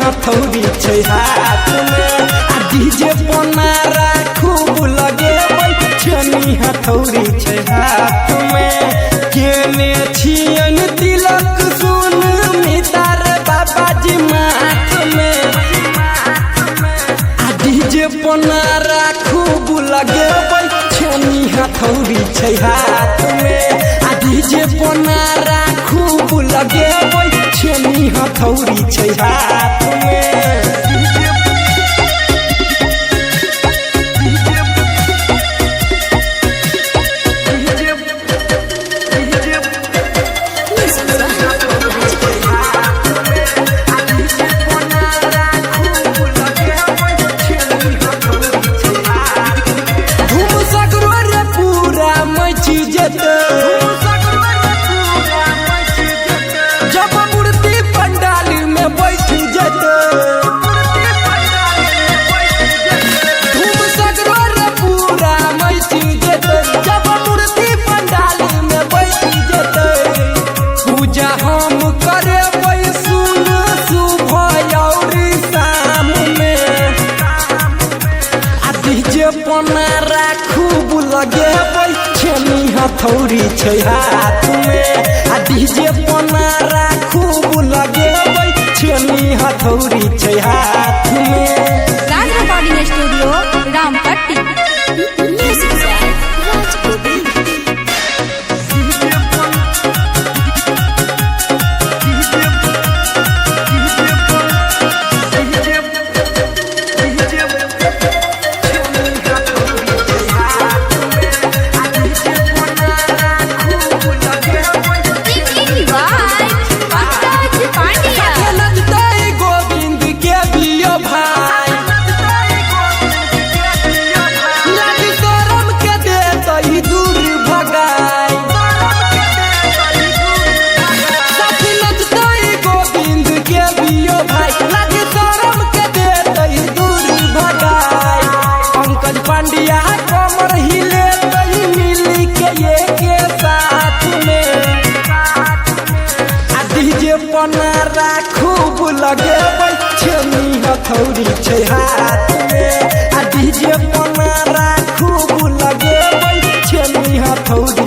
हथौड़ी छै हाथ में आ डीजे पनारा खूब लगेबै छेनी हथौड़ी छै हाथ में केने छियन तिलक सुन मितार बाबाजी माथ में आ डीजे पनारा खूब लगेबै छेनी हथौड़ी छै हाथ में आ डीजे पनारा खूब लगेबै छेनी हथौड़ी छै हाथ में। जब मूर्ति पंडाल में बैठ जते धूम सगरो रे पूरा मच जते जब मूर्ति पंडाल में बैठ जते पूजा हम करेबै सुन सुबह और शाम में आ डीजे पनारा खूब लगेबै छेनी हथौड़ी छै हाथ में आ डीजे पनारा खूब लगेबै छेनी हथौड़ी छै हाथ में। राज रिकॉर्डिंग स्टूडियो रामपट्टी। पांडिया कमर हिले तई मिली के ये के साथ में आ डीजे पनारा खूब लगेबै छेनी हथौड़ी छै हाथ में आ डीजे पनारा खूब लगेबै छेनी हथौड़ी